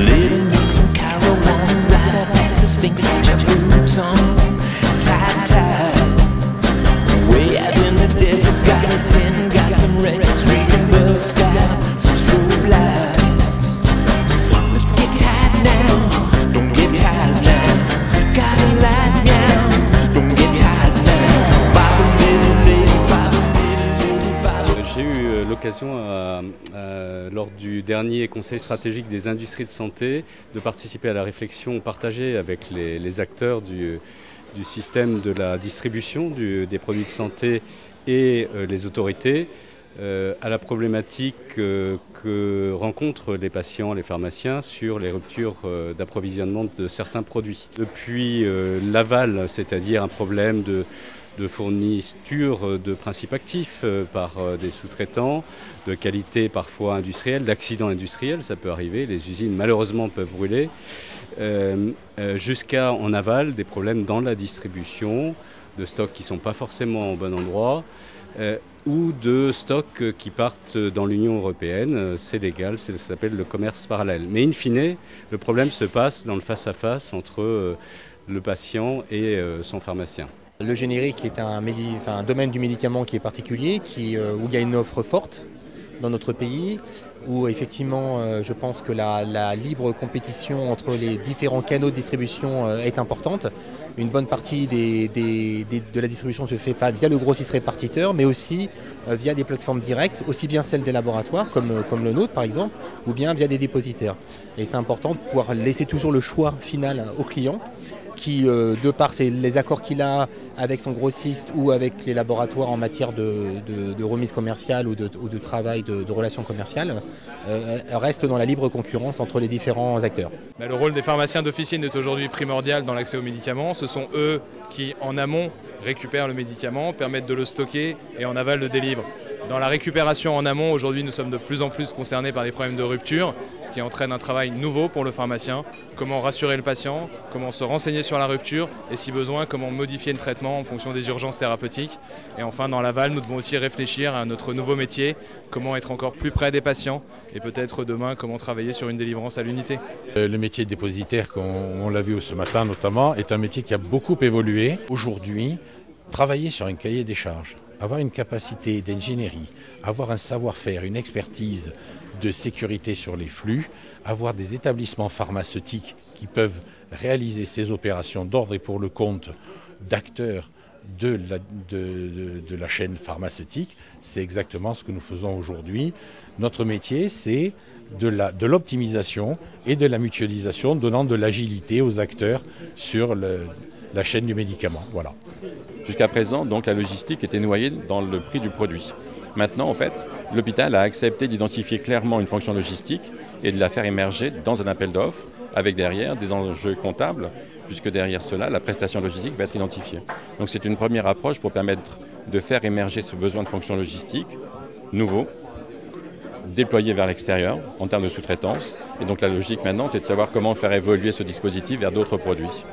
Little Mix and Carol one rider passes, thinks that your boots on tight. Way out in the desert, got a tent, got some records, we can bust out some strobe lights. Let's get tight now, don't get tired now. Got a light now, don't get tired now. Bobble, little lady, bobble, little bobble. J'ai eu l'occasion, lors du dernier Conseil stratégique des industries de santé, de participer à la réflexion partagée avec les acteurs du système de la distribution des produits de santé et les autorités à la problématique que rencontrent les patients, les pharmaciens sur les ruptures d'approvisionnement de certains produits. Depuis l'aval, c'est-à-dire un problème de fourniture de principes actifs par des sous-traitants, de qualité parfois industrielle, d'accidents industriels, ça peut arriver, les usines malheureusement peuvent brûler, jusqu'à en aval des problèmes dans la distribution, de stocks qui ne sont pas forcément au bon endroit, ou de stocks qui partent dans l'Union européenne, c'est légal, ça s'appelle le commerce parallèle. Mais in fine, le problème se passe dans le face-à-face entre le patient et son pharmacien. Le générique est un domaine du médicament qui est particulier, où il y a une offre forte dans notre pays, où effectivement je pense que la libre compétition entre les différents canaux de distribution est importante. Une bonne partie de la distribution se fait pas via le grossiste répartiteur, mais aussi via des plateformes directes, aussi bien celles des laboratoires, comme le nôtre par exemple, ou bien via des dépositaires. Et c'est important de pouvoir laisser toujours le choix final au client, qui, de par les accords qu'il a avec son grossiste ou avec les laboratoires en matière de remise commerciale ou de travail de relations commerciales, reste dans la libre concurrence entre les différents acteurs. Le rôle des pharmaciens d'officine est aujourd'hui primordial dans l'accès aux médicaments. Ce sont eux qui, en amont, récupèrent le médicament, permettent de le stocker et en aval le délivrent. Dans la récupération en amont, aujourd'hui, nous sommes de plus en plus concernés par des problèmes de rupture, ce qui entraîne un travail nouveau pour le pharmacien. Comment rassurer le patient, comment se renseigner sur la rupture et si besoin, comment modifier le traitement en fonction des urgences thérapeutiques. Et enfin, dans l'aval, nous devons aussi réfléchir à notre nouveau métier, comment être encore plus près des patients et peut-être demain, comment travailler sur une délivrance à l'unité. Le métier de dépositaire, on l'a vu ce matin notamment, est un métier qui a beaucoup évolué. Aujourd'hui, travailler sur un cahier des charges, avoir une capacité d'ingénierie, avoir un savoir-faire, une expertise de sécurité sur les flux, avoir des établissements pharmaceutiques qui peuvent réaliser ces opérations d'ordre et pour le compte d'acteurs de la chaîne pharmaceutique, c'est exactement ce que nous faisons aujourd'hui. Notre métier, c'est de l'optimisation et de la mutualisation, donnant de l'agilité aux acteurs sur la chaîne du médicament. Voilà. Jusqu'à présent, donc, la logistique était noyée dans le prix du produit. Maintenant, en fait, l'hôpital a accepté d'identifier clairement une fonction logistique et de la faire émerger dans un appel d'offres, avec derrière des enjeux comptables, puisque derrière cela, la prestation logistique va être identifiée. Donc c'est une première approche pour permettre de faire émerger ce besoin de fonction logistique nouveau, déployé vers l'extérieur en termes de sous-traitance. Et donc la logique maintenant, c'est de savoir comment faire évoluer ce dispositif vers d'autres produits.